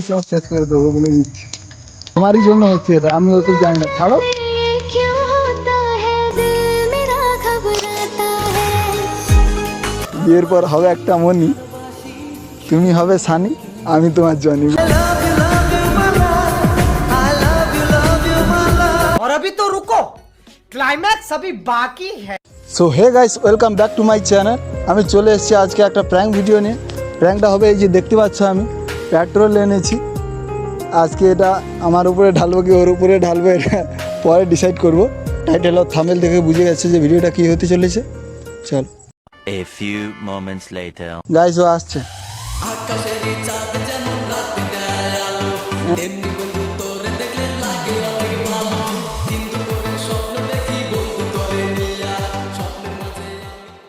সব শেষ করে দেবো বলে দিচ্ছি, তোমারই জন্য হচ্ছে এটা, আমি ওকে জানি না, ছাড়ো। বিয়ের পর হবে একটা মনি, তুমি হবে সানি, আমি তোমার জনি। और अभी तो रुको, क्लाइमैक्स अभी बाकी है। So hey guys, welcome back to my channel. আমি চলে এসেছি আজকে একটা প্র্যাঙ্ক ভিডিও নিয়ে। প্র্যাঙ্কটা হবে এই যে দেখতে পাচ্ছ, আমি পেট্রোল এনেছি। আজকে এটা আমার উপরে ঢালবো কি ওর উপরে ঢালবো, এটা পরে ডিসাইড করবো। টাইটেল আর থাম্বনেল দেখে বুঝে গেছে যে ভিডিওটা কী হতে চলেছে। চল। A few moments later. Guys ও আসছে।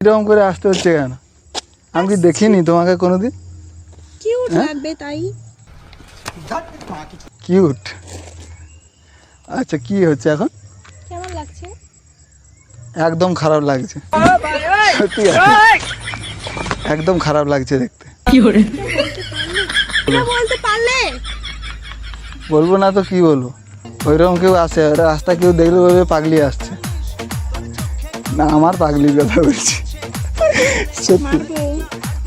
এরকম করে আসতে হচ্ছে কেন? আমি কি দেখিনি তোমাকে কোনোদিন? কিউট লাগবে তাই। কিউট? আচ্ছা, কি হচ্ছে এখন? কেমন লাগছে? একদম খারাপ লাগছে, সত্যি একদম খারাপ লাগছে দেখতে। বলতে পারলে বলবো না তো কি বলবো? ওইরকম কেউ আসে রাস্তা, কেউ দেখলে বলবে পাগলি আসছে। না, আমার পাগলির কথা বলছি, সত্যি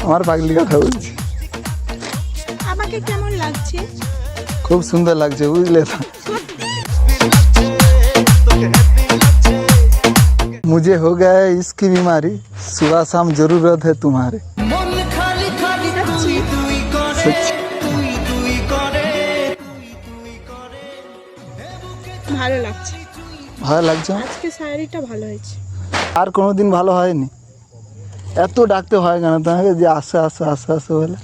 আমার পাগলির কথা বলছি। আমাকে কেমন লাগছে? খুব সুন্দর লাগছে, বুঝলে তো। मुझे हो गया है इसकी बीमारी, सुबह शाम जरूरत है तुम्हारे। ভালো লাগছে, ভালো লাগছে। আজকে শাড়িটা ভালো হয়েছে। আর কোনোদিন ভালো হয়নি। এত ডাকতে হয় কেন তোমাকে যে আসে আসে আসে আসে বলে?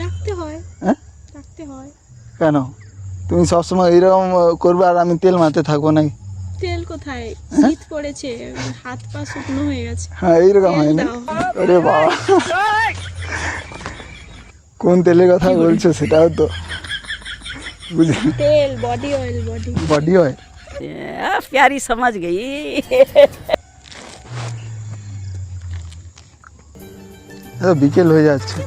ডাকতে হয়, হ্যাঁ ডাকতে হয়। কেন? তুমি সবসময় এইরকম করবে আর আমি তেল মারতে থাকবো নাকি? তেল কোথায়? শীত পড়েছে, হাত পা শুকনো হয়ে গেছে। হ্যাঁ, এইরকম হয় না? আরে বাবা, কোন তেলের কথা বলছো সেটাও তো বুঝলি। তেল, বডি অয়েল। Body oil? प्यारी समझ गई। বিকেল হয়ে যাচ্ছে,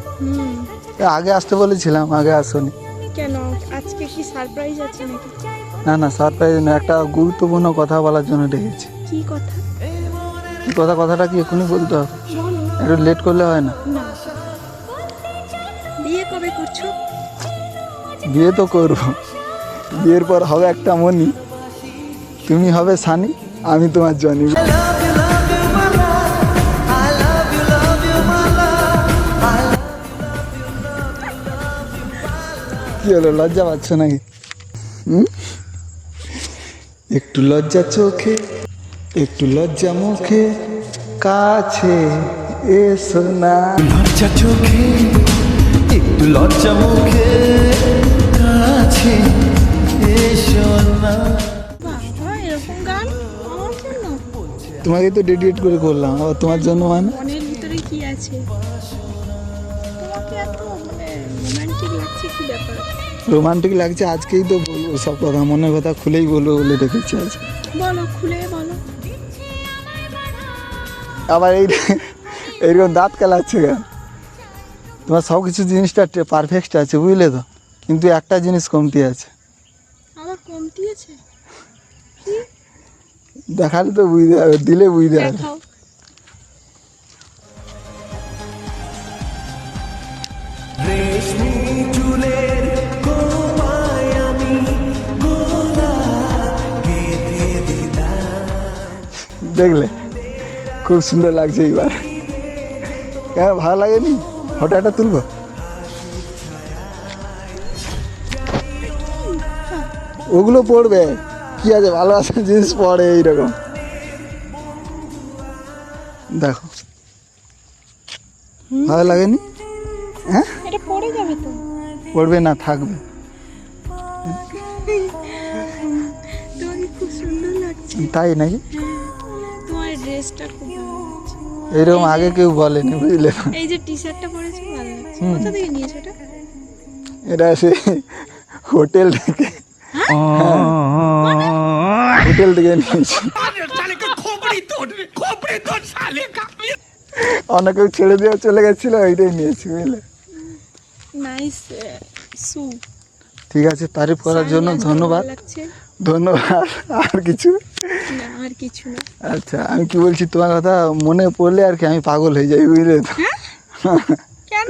আগে আসতে বলেছিলাম, আগে আসোনি কেন? আজকে কি সারপ্রাইজ আছে নাকি? না না, সারপ্রাইজ না, একটা গুরুত্বপূর্ণ কথা বলার জন্য ডেকেছি। কি কথা? কি কথা? কথাটা কি এক্ষুনি বলতে হবে? বলো একটু লেট করলে হয় না? না। বিয়ে কবে করছো? বিয়ে তো করবো, বিয়ের পর হবে একটা মনি, তুমি হবে সানি, আমি তোমার জনি। কি হলো, লজ্জা পাচ্ছ নাকি? একটু লজ্জা চোখে, একটু লজ্জা মুখে, কাছে এসো না। লজ্জা চোখে, একটু লজ্জা মুখে, কাছে এসো না। বাবা, এরকম গান আমার জন্য? তোমাকে তো ডেডিকেট করে করলাম, আবার তোমার জন্য মানে? মনের ভিতরে কি আছে? তোমাকে এত রোমান্টিক লাগছে, কি ব্যাপার? রোমান্টিক লাগছে, আজকেই তো বলবো সব কথা, মনের কথা খুলেই বলবো বলে ডেকেছি আজ। বলো, খুলে বলো। আবার এইরকম দাঁত কালাচ্ছে কেন? তোমার সব কিছু জিনিসটা পারফেক্ট আছে, বুঝলে তো, কিন্তু একটা জিনিস কমতি আছে। আবার কমতি আছে? দেখালে তো বুঝতে হবে, দিলে বুঝতে হবে। দেখাও। রেশমি চুলের কোপায় আমি গোলা কেটে দিলাম। দেখলে খুব সুন্দর লাগছে এইবার। কেন, ভালো লাগেনি? ফটোটা তুলবো? ওগুলো পড়বে, কি আছে, ভালোবাসার জিনিস পড়ে এইরকম। দেখো, ভালো লাগেনি? হ্যাঁ, এটা পড়ে যাবে তো। পড়বে না, থাকবে। তোমাকে খুব সুন্দর লাগছে। তাই নাকি? তোমার ড্রেসটা খুব ভালো লাগছে। এইরকম আগে কেউ বলেনি, বুঝলে। এই যে টি শার্টটা পরেছো ভালো লাগছে। কোথা থেকে নিয়েছো এটা? এটা সে হোটেল থেকে। হোটেল থেকে নিয়েছি। অনেকে ছেড়ে দিয়ে চলে গেছিল, ওইটাই নিয়েছি বুঝলে। নাইস সু। ঠিক আছে, তারিফ করার জন্য ধন্যবাদ। লাগছে ধন্যবাদ। আর কিছু? না, আর কিছু না। আচ্ছা, আমি কি বলছি, তোমার কথা মনে পড়লে আর কি আমি পাগল হয়ে যাই বুঝলে তো। কেন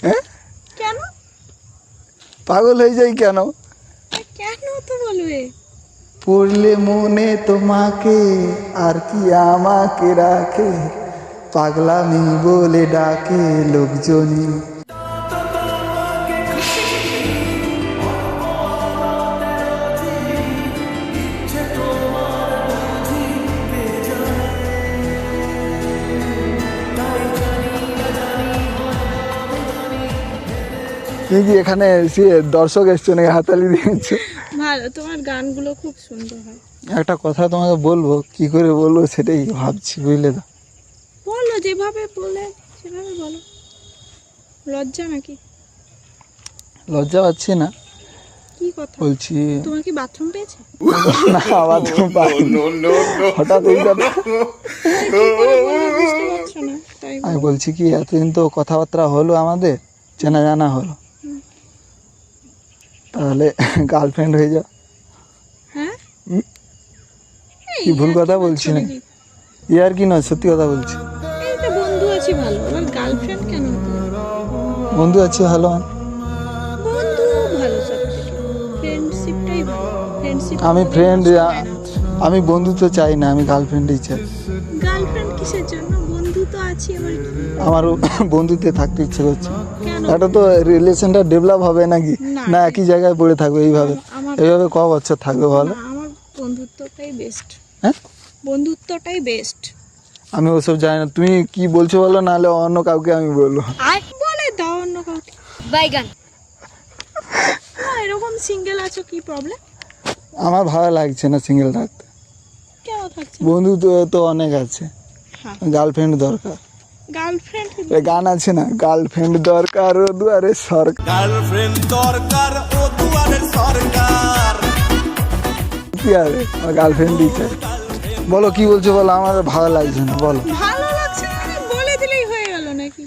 হ্যাঁ, কেন পাগল হয়ে যাই কেন? কেন তো বলবে। পড়লে মনে তোমাকে আর কি আমাকে রাখে, পাগলামি বলে ডাকে লোকজনই। তুই কি এখানে এসে দর্শক এসছো নাকি হাতালি দিয়েছো? ভালো, তোমার গানগুলো খুব সুন্দর হয়। একটা কথা তোমাকে বলবো, কি করে বলবো সেটাই ভাবছি বুঝলে তো। বলো, যেভাবে বলে সেভাবে বলো। লজ্জা নাকি? লজ্জা পাচ্ছি না, কি কথা? বলছি তোমার কি বাথরুম পেয়েছে? না, আবার তুমি পাইনি। হঠাৎ এই কথা। বুঝতে পারছো না তাই আমি বলছি কি, এতদিন তো কথাবার্তা হলো আমাদের, চেনা জানা হলো, তাহলে গার্লফ্রেন্ড হয়ে যাও। হ্যাঁ, কি ভুল কথা বলছি না, ইয়ার কি নয়, সত্যি কথা বলছি। এই তো বন্ধু আছি ভালো, আর গার্লফ্রেন্ড কেন হতে যাবে? বন্ধু আছে ভালো, বন্ধু ভালো, সব থেকে ফ্রেন্ডশিপটাই ভালো। ফ্রেন্ডশিপ আমি ফ্রেন্ড, আমি বন্ধু তো চাই না, আমি গার্লফ্রেন্ডই চাই। গার্লফ্রেন্ড কিসের জন্য? বন্ধু তো আছে আবার কি? আমারও বন্ধুতে থাকতে ইচ্ছে করছে। কেন? এটা তো রিলেশনটা ডেভেলপ হবে নাকি, না। না একই জায়গায় পড়ে থাকবে এইভাবে? আমার এইভাবে ক বছর থাকবে বলো? না, আমার বন্ধুত্বটাই বেস্ট। হ্যাঁ, বন্ধুত্বটাই বেস্ট। আমি ওসব জানি না, তুমি কি বলছো বলো, নাহলে অন্য কাউকে আমি বলবো। আর বলে দাও অন্য কাউকে। বাইগান। এরকম সিঙ্গেল আছো, কি প্রবলেম? আমার ভালো লাগছে না সিঙ্গেল থাকতে। কেন থাকছে? বন্ধু তো তো অনেক আছে, হ্যাঁ, গার্লফ্রেন্ড দরকার। গার্লফ্রেন্ড এ গান আছে না, গার্লফ্রেন্ড দরকার ও দুয়ারে সরকার। গার্লফ্রেন্ড দরকার ও দুয়ারের সরকার। কি আছে, আমার গার্লফ্রেন্ডই চাই। বলো কি বলছো বলো, আমার ভালো লাগছে না বলো। ভালো লাগছে না মানে বলে দিলেই হয়ে গেল নাকি?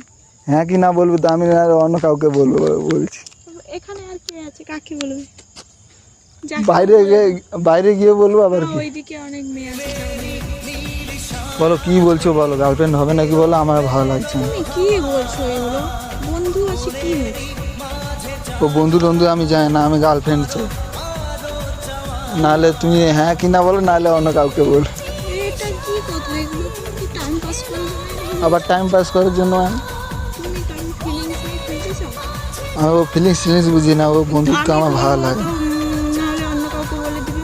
হ্যাঁ কি না বলবো তো, আমি আর অন্য কাউকে বলবো বলছি। এখানে আর কে আছে, কাকে বলবে? বাইরে গিয়ে বলবো আবার কি? ওইদিকে অনেক মেয়ে আছে, বলো কি বলছো বলো, গার্লফ্রেন্ড হবে নাকি বলো, আমার ভালো লাগছে না। তুমি কি বলছো এগুলো? বন্ধু আছে, কি হয়েছে? ও বন্ধু টন্ধু আমি জানি না, আমি গার্লফ্রেন্ড চাই। নাহলে তুমি হ্যাঁ কি না বলো, নাহলে অন্য কাউকে বলো। এটা কি কথা? এগুলো তুমি কি টাইম পাস করার জন্য? আবার টাইম পাস করার জন্য তুমি কারণ ফিলিংস নিয়ে খেলতে চাও? আমি ও ফিলিংস বুঝি না, ও বন্ধুত্ব আমার ভালো লাগে। নাহলে অন্য কাউকে বলে দিবি?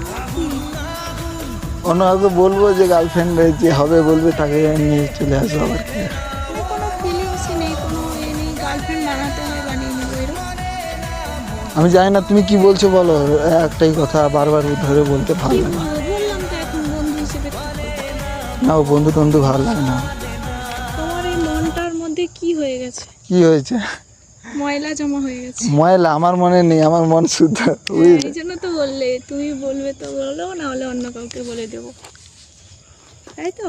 অন্য কাউকে বলবো যে গার্লফ্রেন্ড যে হবে বলবে, তাকে নিয়ে চলে আসবো আবার কি। তোমার কোনো ফিলিংসই নেই, কোনো এ নেই, গার্লফ্রেন্ড বানাতে হয়, বানিয়ে নেবো এরকম? আমি জানি না তুমি কি বলছো বলো, একটাই কথা বারবার ধরে বলতে ভালো লাগে না। বললাম তো এখন বন্ধু হিসেবে থাকো। না, ও বন্ধু টন্ধু ভালো লাগে না। তোমার এই মনটার মধ্যে কি হয়ে গেছে? কি হয়েছে? ময়লা জমা হয়ে গেছে। ময়লা আমার মনে নেই, আমার মন শুদ্ধ বুঝলে। এই জন্য তো বললে, তুমি বলবে তো বলো, না হলে অন্য কাউকে বলে দেবো, তাই তো?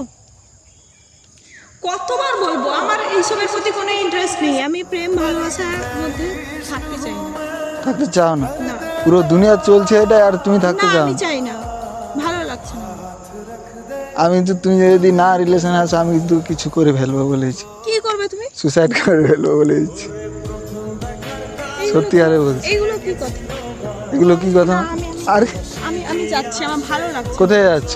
কতবার বলবো, আমার এইসবের প্রতি কোনো ইন্টারেস্ট নেই। আমি প্রেম ভালোবাসার মধ্যে থাকতে চাই না। থাকতে চাও না? না, পুরো দুনিয়া চলছে এটা আর তুমি থাকতে না, চাও আমি না? চাই না, ভালো লাগছে না। আমি তো, তুমি যদি না রিলেশনে আসো, আমি কিন্তু কিছু করে ফেলবো বলেছি, কি করবে তুমি? সুসাইড করে ফেলবো বলেছি। সত্যি আরে বলছি। এইগুলো কি কথা? এগুলো কি কথা? আরে আমি আমি যাচ্ছি, আমার ভালো লাগছে। কোথায় যাচ্ছ?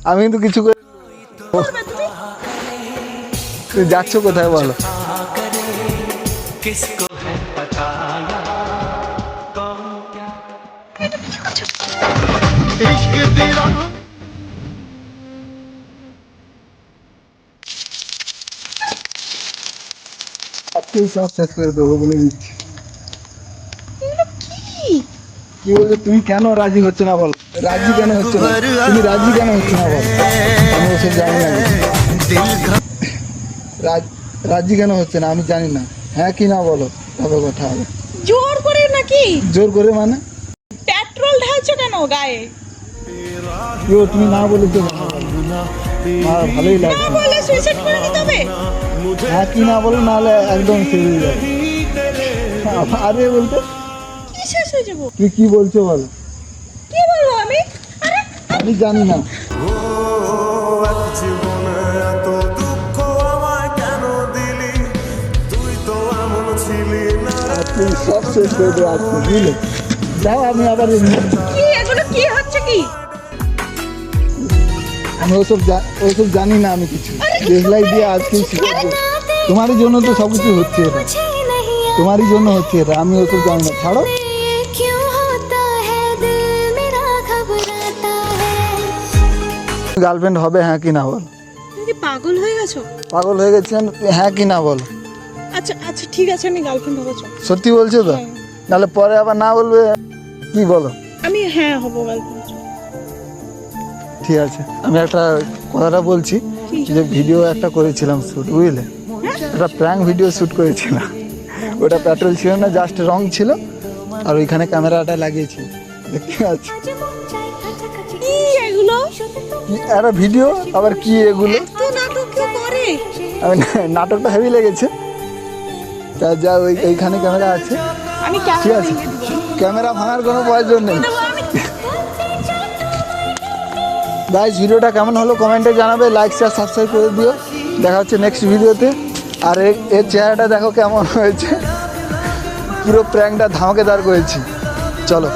আমি কিন্তু কিছু করে, করবে তুমি? তুমি যাচ্ছ কোথায় বলো? किसको है बताया कौन क्या इश्क दीवाना আপনি সব শেষ করে দেবো বলে দিচ্ছি। কি বলছো তুমি, কেন রাজি হচ্ছে না বলো? রাজি কেন হচ্ছে না তুমি, রাজি কেন হচ্ছে না বলো? আমি ওসব জানি না। রাজি কেন হচ্ছে না আমি জানি না, হ্যাঁ কি না বলো, তবে কথা হবে। জোর করে নাকি? জোর করে মানে? পেট্রোল ঢালছো দিচ্ছ কেন গায়ে? কি গো, তুমি না বলে তো ভালোই না লাগছে। বলে সুইসাইড করে নিতে হবে? হ্যাঁ কি না বলো, নাহলে একদম শেষ হয়ে যাবে। আরে বলতে কি শেষ হয়ে যাবো? তুই কি বলছো বলো? কি বলবো আমি? আরে আমি জানি না। এক জীবনে এত দুঃখ আমায় কেন দিলি, তুই তো এমন ছিলি না। তুই সব শেষ করে দেবো আজকে, বুঝলে? যাও আমি আবার কি এগুলো কি হচ্ছে কি? আমি ওসব জানি না আমি কিছু। দেখলাই দিয়ে আজকে তোমারই জন্য তো সব কিছু হচ্ছে এটা, তোমারই জন্য হচ্ছে এটা। আমি ওসব জানি না, ছাড়ো। গার্লফ্রেন্ড হবে হ্যাঁ কি না বল? তুমি কি পাগল হয়ে গেছো? পাগল হয়ে গেছেন, হ্যাঁ কি না বল? আচ্ছা আচ্ছা ঠিক আছে, আমি গার্লফ্রেন্ড হবো। চল। সত্যি বলছো তো? হ্যাঁ। নাহলে পরে আবার না বলবে। কি বলো? আমি হ্যাঁ হবো গার্লফ্রেন্ড। ঠিক আছে, আমি একটা কথাটা বলছি যে ভিডিও একটা করেছিলাম শ্যুট, বুঝলে? একটা প্র্যাঙ্ক ভিডিও শ্যুট করেছিলাম। ওটা পেট্রোল ছিল না, জাস্ট রং ছিল, আর ওইখানে ক্যামেরাটা লাগিয়েছি, দেখতে পাচ্ছি। কি এগুলো? একটা ভিডিও আবার কি এগুলো? তো নাটক কেউ করে? আমি নাটকটা হেভি লেগেছে। তা যা ওইখানে ক্যামেরা আছে, আমি ঠিক ক্যামেরা আছে? ভেঙে দেবো। ক্যামেরা ভাঙার কোনো প্রয়োজন নেই। আমি গাইস, ভিডিওটা কেমন হলো কমেন্টে জানাবে, লাইক শেয়ার সাবস্ক্রাইব করে দিও। দেখা হচ্ছে নেক্সট ভিডিওতে। আর এর চেহারাটা দেখো কেমন হয়েছে, পুরো প্র্যাঙ্কটা ধামাকেদার করেছি। চলো।